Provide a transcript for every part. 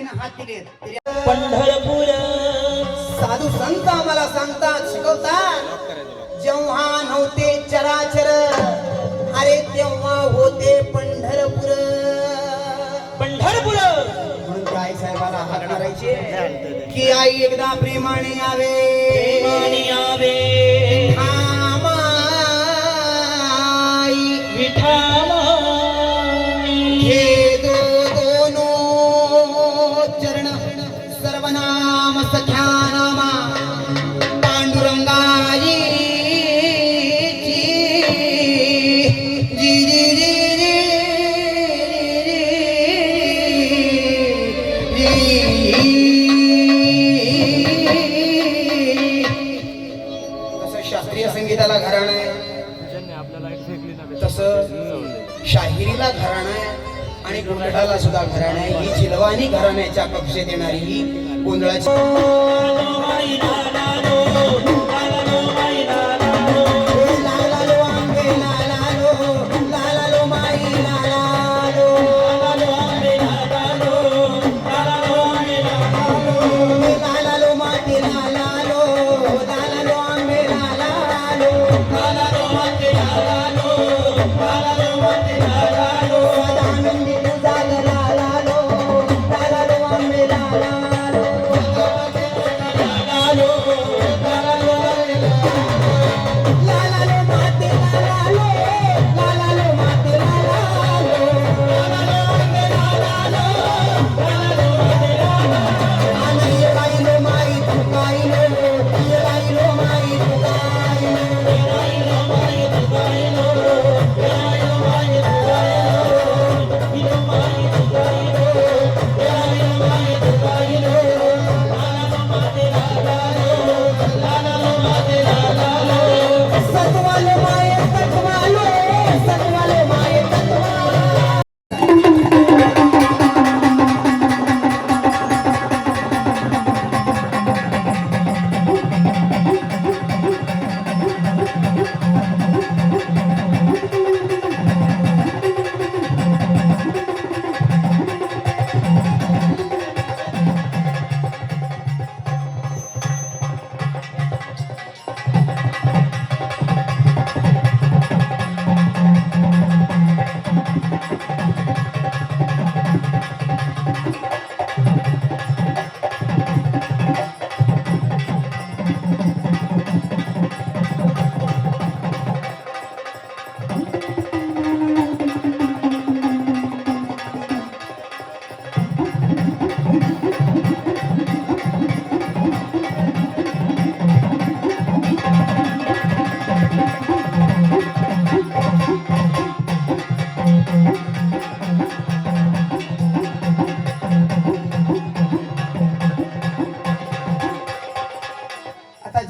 देवीने हात दिले पंढरपूर साधू संत आम्हाला सांगतात शिकवतात जेव्हा नव्हते चराचर अरे तेव्हा होते पंढरपूर पंढरपूर म्हणून काय साहेबाला हाक मारायचे की आई एकदा प्रेमाने यावे हे दोनो चरण सर्वनाम सख्या नामा पांडुरंगाई शास्त्रीय संगीताला घराणं आहे तसं शाहिरीला घराणं आहे आणि गोंधळाला सुद्धा घराणं आहे. ही झिलवानी घराण्याच्या कक्षेत येणारी ही गोंधळाची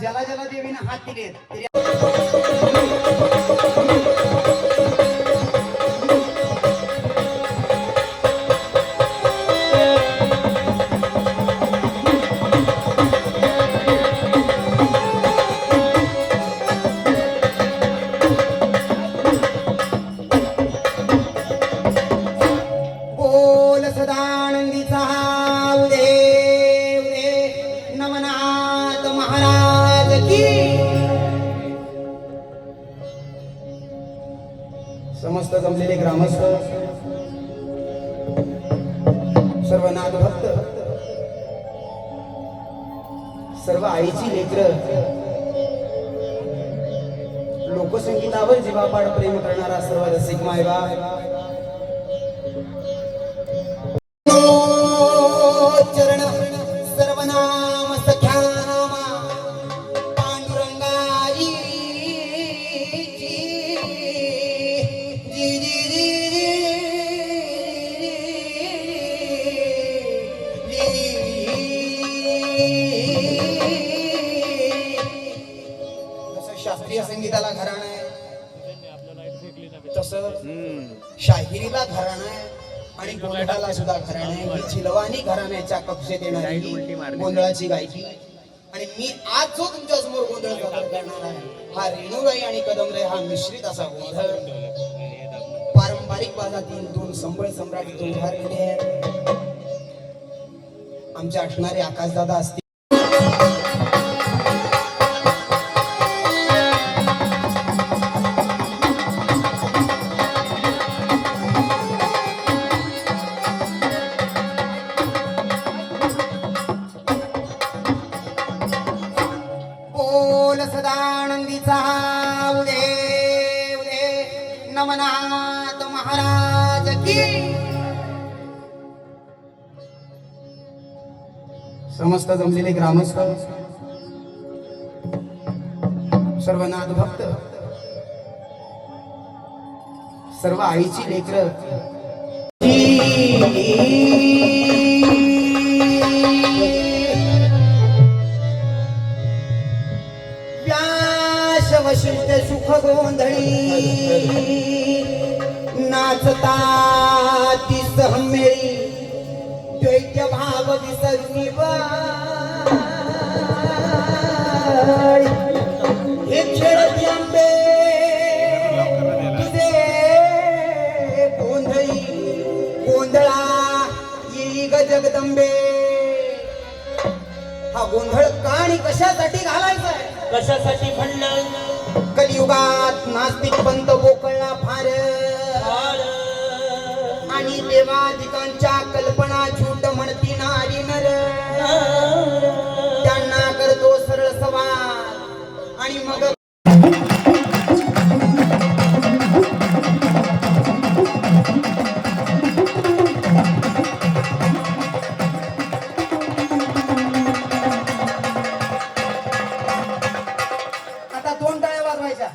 ज्याला ज्याला देवीने हात दिले बोल सदानंदीचा उदे नमनाथ महाराज की समस्त जमलेले ग्रामस्थ सर्व नाथ भक्त सर्व आईची लेकर लोकसंगीतावर जीवापाड प्रेम करणारा सर्व रसिक मायबाप चरण सर्वनाम सख्या नामा पांडुरंगाई शास्त्रीय संगीताला घराणं आहे तसं शाहिरीला घराणं आहे आणि गोंधळाला सुद्धा घराणं आहे. ही झिलवानी घराण्याच्या कक्षेत येणारी गोंधळाची गायकी आणि मी आज जो तुमच्या समोर गोंधळ सादर करणार आहे हा रेणुराई आणि कदमराई हा मिश्रित असा गोंधळ पारंपरिक बाजातील दोन संबळ सम्राट उभारलेले आहेत. आमचे असणारे आकाशदादा असतील. बोल सदानंदीचा उदे उदे नमनाथ महाराज की. समस्त जमलेले ग्रामस्थ, सर्व नाथ भक्त, सर्व आईची लेकर, व्यास वशिष्ठ सुख गोंधळी नाचता ती सहमेळी द्वैत भाव विसरणी हे खेळती आंबे तुझे गोंधळी गोंधळा येई ग जगदंबे. हा गोंधळ का आणि कशासाठी घालायचा आहे? कशासाठी म्हणलं? कलियुगात नास्तिक पंत बोकळला फार आणि देवाधिकांच्या कल्पना झूट म्हणती नारी नर. त्यांना करतो सरळ सवाल आणि मग आता 2 टाळ्या वाजवायच्या.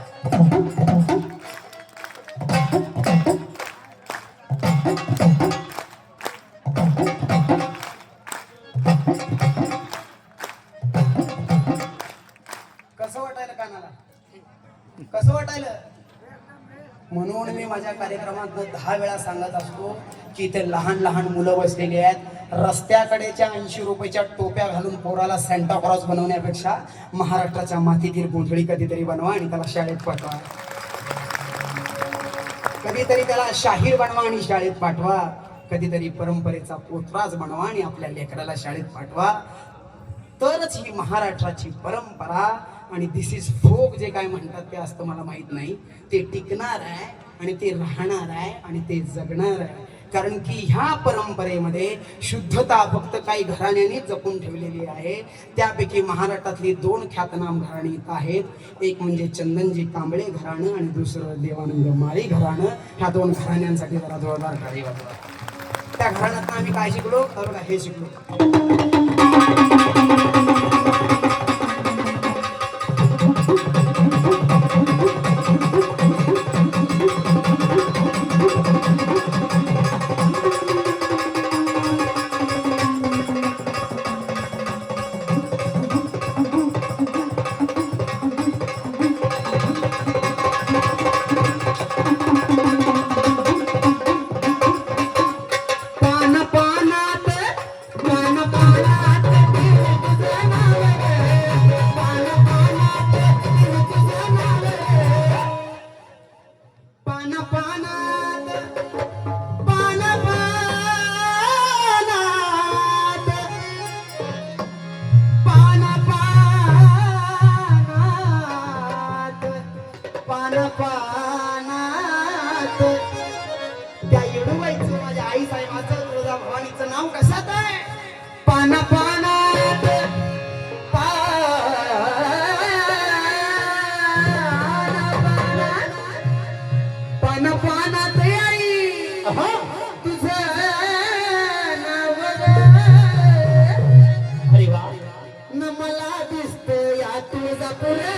कसं वाटायला कानाला? कसं वाटायला? म्हणून मी माझ्या कार्यक्रमात 10 वेळा सांगत असतो की इथे लहान लहान मुलं बसलेली आहेत. रस्त्याकडेच्या 80 रुपयाच्या टोप्या घालून पोराला सॅन्टा क्रॉस बनवण्यापेक्षा महाराष्ट्राच्या मातीतील गोंधळी कधीतरी बनवा आणि त्याला शाळेत पाठवा. कधीतरी त्याला शाहीर बनवा आणि शाळेत पाठवा. कधीतरी परंपरेचा पोतराज बनवा आणि आपल्या लेकराला शाळेत पाठवा. तरच ही महाराष्ट्राची परंपरा आणि दिस इज फोक जे काय म्हणतात ते असतं मला माहित नाही, ते टिकणार आहे आणि ते राहणार आहे आणि ते जगणार आहे. कारण की ह्या परंपरेमध्ये शुद्धता फक्त काही घराण्यांनीच जपून ठेवलेली आहे. त्यापैकी महाराष्ट्रातली 2 ख्यातनाम घराणी आहेत. एक म्हणजे चंदनजी कांबळे घराणं आणि दुसरं देवानंद माळी घराणं. ह्या 2 घराण्यांसाठी जरा जोरदार टाळी वाजवा. त्या घराण्यात आम्ही काय शिकलो तर बघा हे शिकलो. त्या येडूबाईचं माझ्या आई साहेबाचं तुळजा भवानीचं नाव कशात आहे? पाना पानात पाना पानात आई तुझं नाव अरे वा. न मला दिसत या तुझा पुरे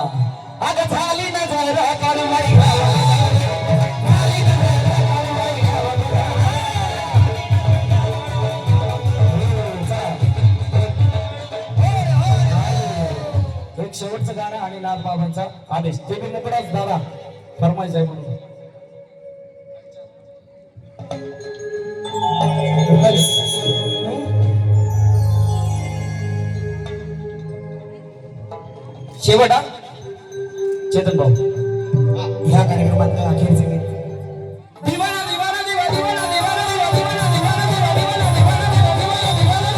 अग झाली नजर काळूबाई झाली नजर काळूबाई एक शेवटचं गाणं आणि नाथ बाबांचा आदेश ते बी मुकडाच दादा फरमाईश आहे म्हणून शेवट हा चेतन भाऊ ह्या कार्यक्रमात अखेरचे गीत दिवाना दिवाना दिवा दिवाना दिवाना दिवा दिवाना दिवाना दिवा दिवाना दिवाना दिवा दिवाना दिवाना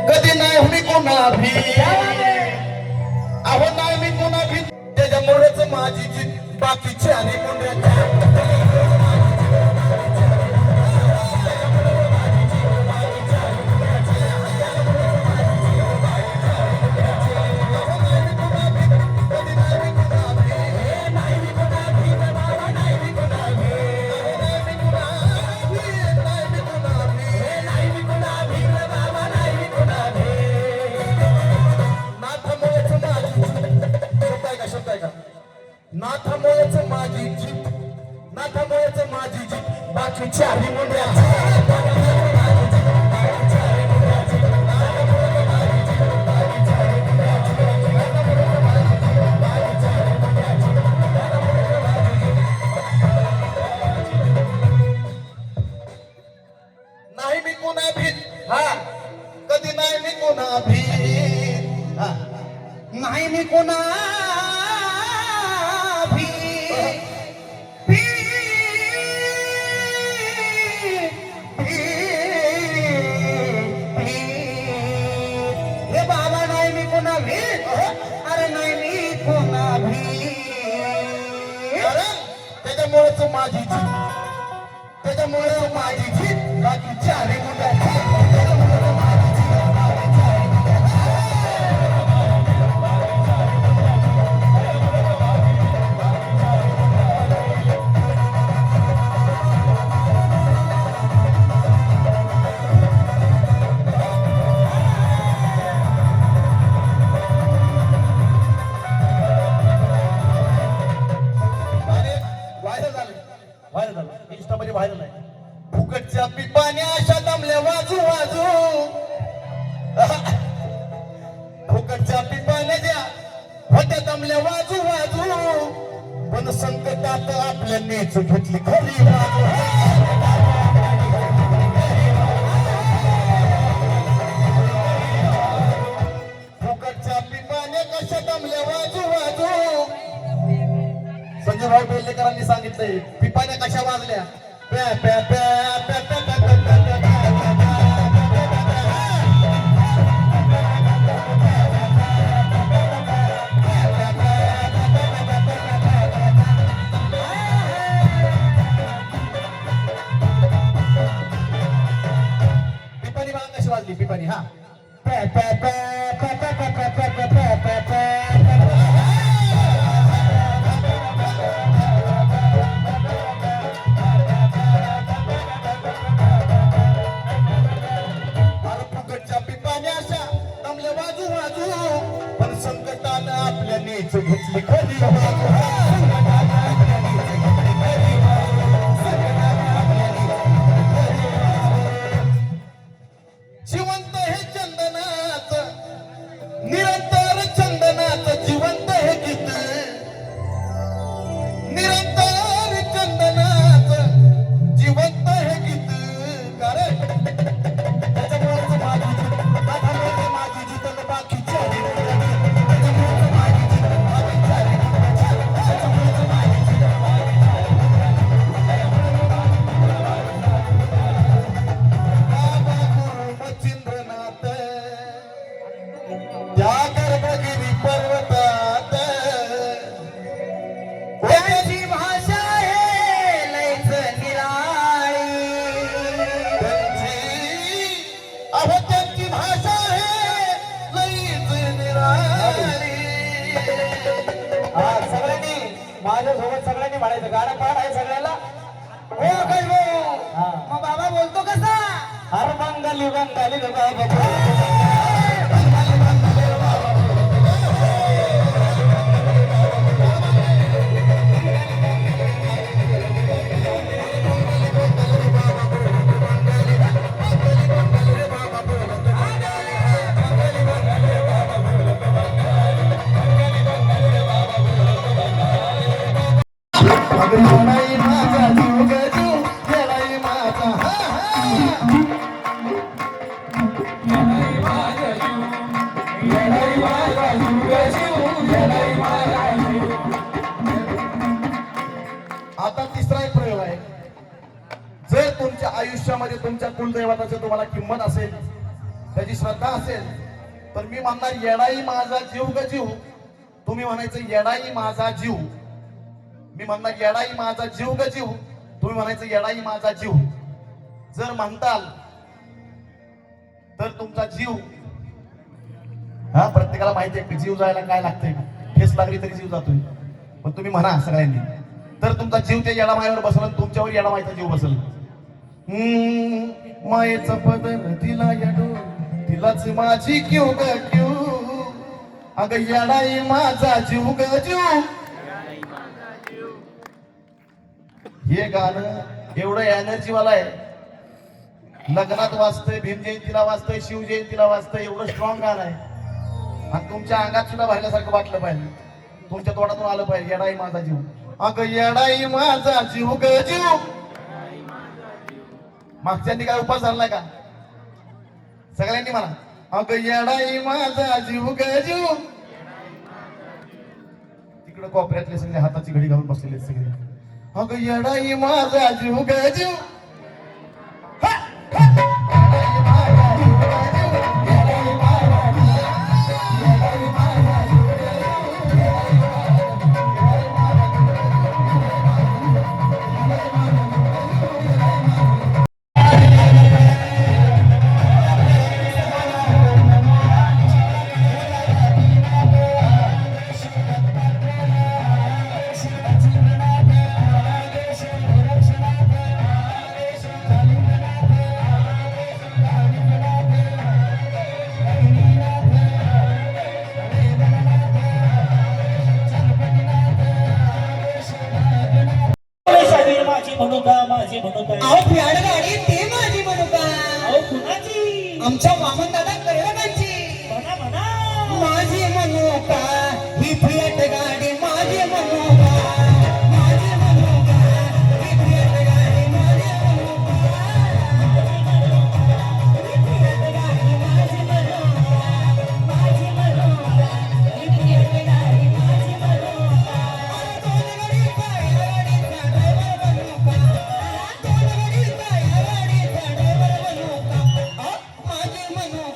कधी नाही मी कोणा भी अहो नाही मी कोणा भी त्याच्यामुळेच माझी जी बाकीची आणि नाथामुळेच माझी जीत नाथामुळेच माझी जीत बाकीची आली मुंड्या नाही मी कोणा भीत हा कधी नाही मी कोणा भीत हा नाही मी कोणा हे बाबा नाही मी कोणा भी अरे नाही मी कोणा भी त्याच्यामुळेच माझी जीत त्याच्यामुळेच माझी जीत बाकी चारी इंस्टामध्ये व्हायरल आहे फुकटच्या पिपाने अशा दमल्या वाजू वाजू फुकटच्या पिपाने ज्या होत्या दमल्या वाजू वाजू पण संकटात आपल्या नेच घेतली खरी बाजू फुकटच्या पिपाने कशा दमल्या वाजू वाजू संजय भाऊ बेल्लेकरांनी सांगितलंय पिपाने कशा वाजल्या प्या प्या प्या प्या प्या प्या प्या प्या प्या पिपानी बघा कशी वाजली पिपानी हा प्या प्या प्या प्या प्या प्या प्या प्या प्या प्या प्या आपल्या नेच घेतली खरी जिवंत हे चंदनाच निरंतर चंदनाच अहो त्यांची भाषा आहे लईच निराळी. हा सगळ्यांनी माझ्यासोबत सगळ्यांनी म्हणायचं गाणं पाठ आहे सगळ्याला हो आकाश भाऊ हो. मग बाबा बोलतो कसा हर बंगाली बंगाली रे बाबा अगं येडाई माझा जीव ग जीव, येडाई माझा हा हा. आता तिसरा एक प्रयोग आहे. जर तुमच्या आयुष्यामध्ये तुमच्या कुलदैवताची तुम्हाला किंमत असेल, त्याची श्रद्धा असेल, तर मी म्हणणार येडाई माझा जीव ग जीव. तुम्ही म्हणायचं येडाई माझा जीव. मी म्हणणार येडाई माझा जीव ग जीव. तुम्ही म्हणायचं येडाई माझा जीव. जर म्हणताल तर तुमचा जीव, हा प्रत्येकाला माहिती आहे की जीव जायला काय लागतंय. ठेस लागली तरी जीव जातोय. पण तुम्ही म्हणा सगळ्यांनी, तर तुमचा जीव त्या येडामाईवर बसल आणि तुमच्यावर येडामाईचा जीव बसल. मायेचा पदर तिला येडो, तिलाच माझी क्यू ग क्यू. अगं येडाई माझा जीव ग जीव. हे गाणं एवढं एनर्जी वाला आहे. लग्नात वाजतंय, भीम जयंतीला वाजतंय, शिव जयंतीला वाजतंय. एवढं स्ट्रॉंग गाणं आहे आणि तुमच्या अंगात सुद्धा भरल्यासारखं वाटलं पाहिजे. तुमच्या तोंडातून आलं पाहिजे येडाई माझा जीव. अगं येडाई माझा जीव ग जीव. मागच्यांनी काय उपास झाला का? सगळ्यांनी म्हणा अगं येडाई माझा जीव ग जीव. तिकडं कोपऱ्यातले सगळे हाताची घडी घालून बसलेले सगळे. अगं येडाई माझा जीव ग जीव. माझी म्हणूका माझी म्हणूका अहो फॅड गाडी ते माझी मनोका. अहो कुणाची आमच्या वामन दादा कळवणाची म्हणा म्हणा माझी मनोका. ही फॅट गाडी माझी मनोका. माझी मनोका. ही फॅट गाडी माझी मनोका. ही फॅट गाडी माझी मनोका. माझी मनोका. ही फॅट गाडी माझी मनोका. दोन गाडीचा गाडीचा ड्रायव्हर बनोका. दोन गाडीचा गाडीचा ड्रायव्हर बनोका. माझी मनोका.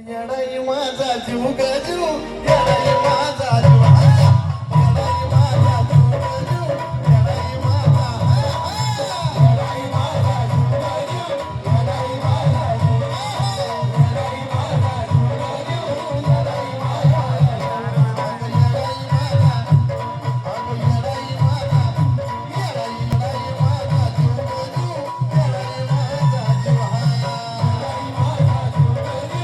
येडाई माझा जीव ग जीव येडाई माझा जीव येडाई माझा जीव ग जीव येडाई माझा येडाई माझा जीव ग जीव येडाई माझा जीव येडाई माझा जीव ग जीव येडाई माझा येडाई माझा अगो येडाई माझा येडाई येडाई माझा जीव ग जीव येडाई माझा जीव येडाई माझा जीव ग जीव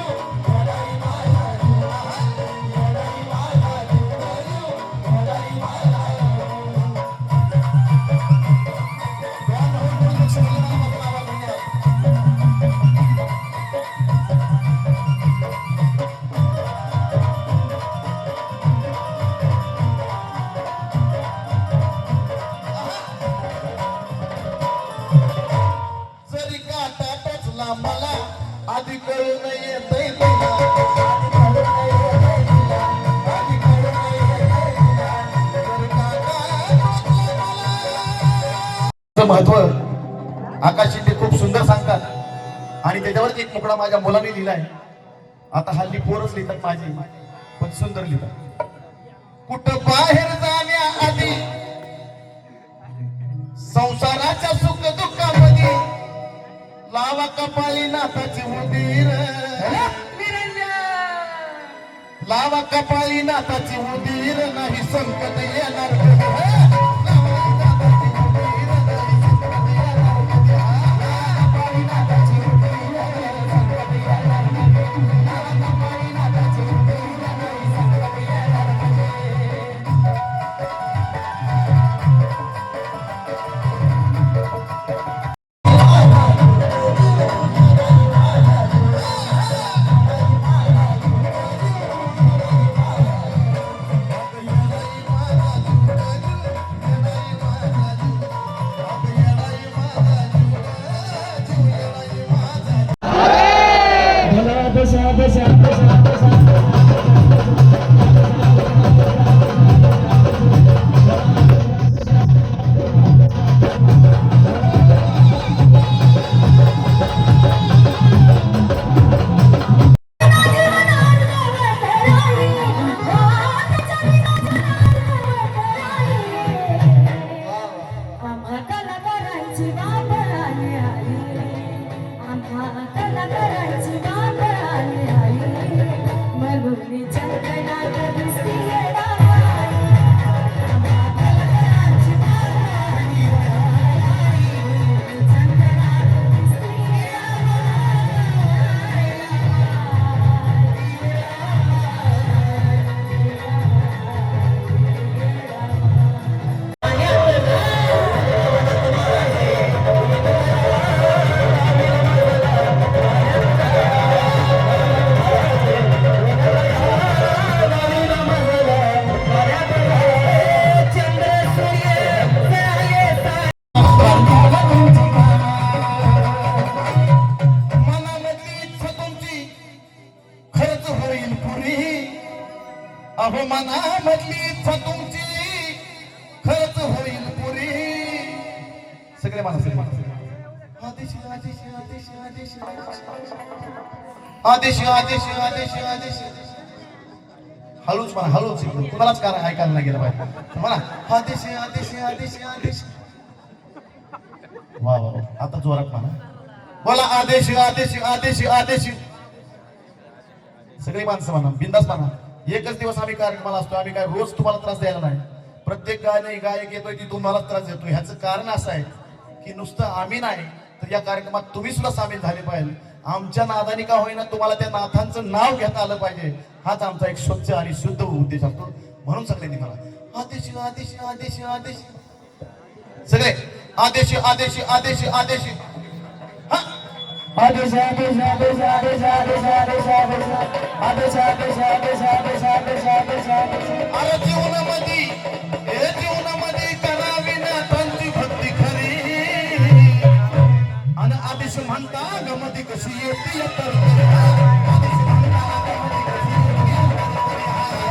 येडाई माझा जीव येडाई माझा जीव ग जीव येडाई माझा जरी काटा टोचला मला आधी कळून येतंय तुला आधी कळून येतंय तुला आधी कळून येतंय तुला जरी काटा टोचला मला महत्व आकाश शिंदे खूप सुंदर सांगतात आणि त्याच्यावर एक मुकडा माझ्या मुलाने लिहिलाय. आता हल्ली पोरच लिहितात माझी पण सुंदर लिहितात. कुठं बाहेर जाण्याआधी संसाराच्या सुख दुःखामध्ये लावा कपाळी नाथाची उंदीर लावा कपाळी नाथाची उंदीर नाही संकट येणार कधी. लावा नाथाची उंदीर, नाही संकट येणार कधी. कपाळी नाथाची उंदीर, संकट येणार कधी. लावा कपाळी नाथाची उंदीर, नाही संकट येणार कधी. आम्हा कलाकारांची बाब आली आम्हा कलाकारांची बाब आली मरुली चंदनात दिसती येडाबाई. आम्हा कलाकारांची बाब आली चंदनात दिसती मनामधली इच्छा तुमची खरंच होईल पुरी. अहो मनामधली इच्छा तुमची खरंच होईल पुरी. सगळे म्हणा सगळे म्हणा. आदेश आदेश आदेश आदेश आदेश आदेश आदेश आदेश हळूच म्हणा हळूच. कुणालाच कारण ऐकायला नाही गेलं पाहिजे. म्हणा आदेश आदेश आदेश आदेश. वा वा वा. आता जोरात म्हणा. बोला आदेश आदेश आदेश आदेश. सगळी माणसं म्हणा बिंदास म्हणा. एकच दिवस आम्ही कार्यक्रमाला असतो. आम्ही काय रोज तुम्हाला त्रास द्यायला नाही. प्रत्येक गायक येतोय ती तुम्हाला त्रास देतोय. ह्याचं कारण असं आहे की नुसतं आम्ही नाही तर या कार्यक्रमात तुम्ही सुद्धा सामील झाले पाहिजे. आमच्या नादानी का होईना तुम्हाला त्या नाथांचं नाव घेता आलं पाहिजे. हाच आमचा एक स्वच्छ आणि शुद्ध उद्देश असतो. म्हणून सगळ्यांनी मला आदेश आदेश आदेश आदेश. सगळे आदेश आदेश आदेश आदेश. हा आदेश आदेश आदेश आदेश आदेश आदेश आदेश आदेश आदेश आदेश आदेश आदेश आदेश आदेश. अरे जीवनामध्ये हे जीवनामध्ये करावी नाथांची भक्ती खरी. आणि आदेश म्हणता गमती कशी येते तर आदेश म्हणता गमती कशी येते.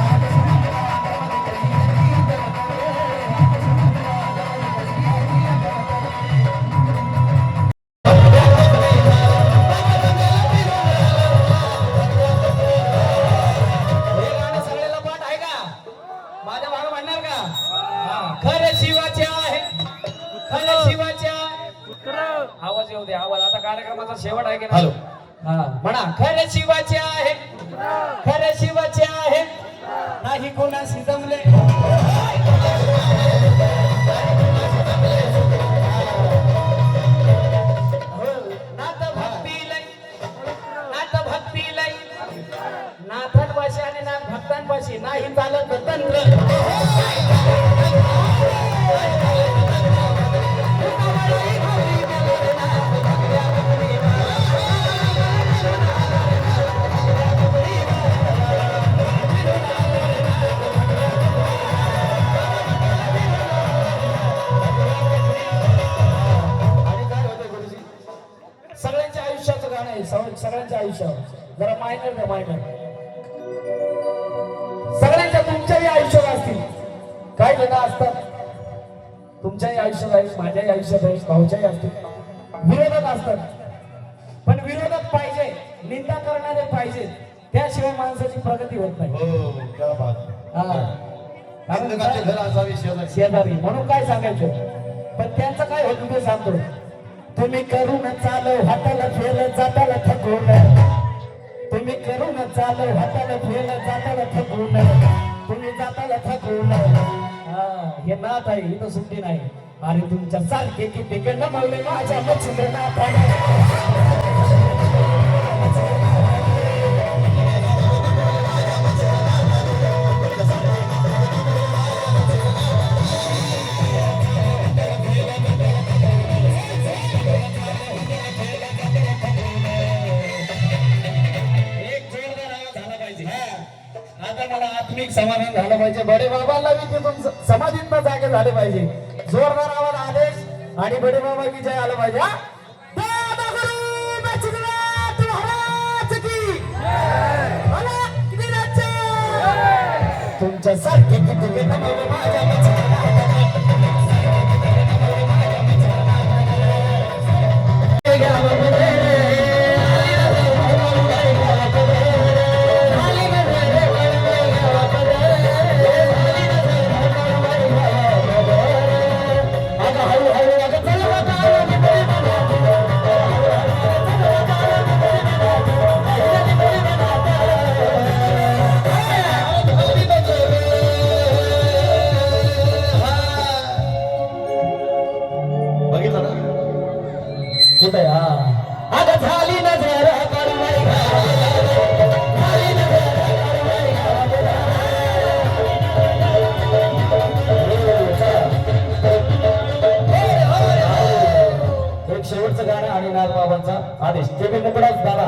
बघा खरं शिवाचे आहे खरं शिवाचे आवाज येऊ दे आवाज आता कार्यक्रमाचा शेवट आहे की नाही हा म्हणा खरं शिवाचे आहे खरं शिवाचे आहे नाही कोणाशी जमले नाथांपाशी आणि नाथ भक्तांपाशी नाही चालत तंत्र सगळ्यांच्या आयुष्याचं गाणं आहे सगळ्यांच्या आयुष्यावर जरा मायनर नाही मायनर सगळ्यांच्या तुमच्याही आयुष्यात असतील काय जण असतात तुमच्याही आयुष्यात आहे माझ्याही आयुष्यात आहे भाऊच्याही असतील विरोधात असतात पण विरोधात पाहिजे निंदा करणारे पाहिजे त्याशिवाय माणसाची प्रगती होत नाही घर असावी शेजारी. शेजारी म्हणून काय सांगायचं पण त्यांचं काय होतं ते सांगतो तुम्ही करून चालव हाताला फेल जाताला थकून तुम्ही करून चालव हाताला फेल जाताला थकून तुम्ही जाताला थकून हे नाथ आहे इथं सुट्टी नाही आणि तुमच्या सारखे किती नमवले माझ्या मच्छिंद्र नाथाने आता मला आत्मिक समाधान झालं पाहिजे बडे बाबाला तिथून समाधीत जागे झाले पाहिजे जोरदार आवाज आदेश आणि बडे बाबा की जय आलं पाहिजे तुमच्या सारखे किती बघितलं ना कुठे आता झाली नजर एक शेवटचं गाणं आणि नाथ बाबांचा आदेश ते बी मुकडाच दादा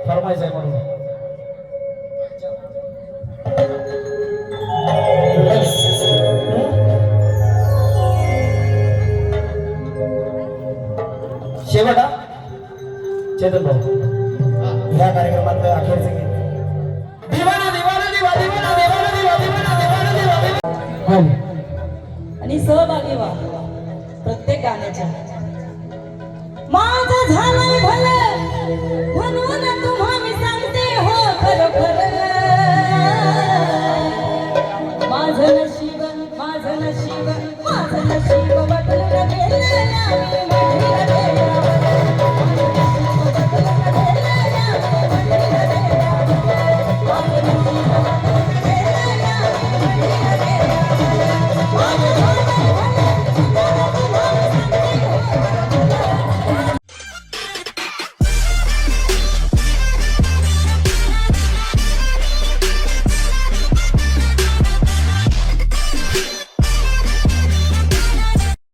फरमायचं आहे म्हणून शेवटा चेतन भाऊ या कार्यक्रमात अखेरचे गीत दिवाना दिवाना दिवा दिवाना दिवाना दिवा दिवाना दिवाना दिवा दिवा आणि सहभागी व्हा प्रत्येक गाण्याच्या माझं झालंय भलं म्हणून तुम्हा मी सांगते हो खरं खरं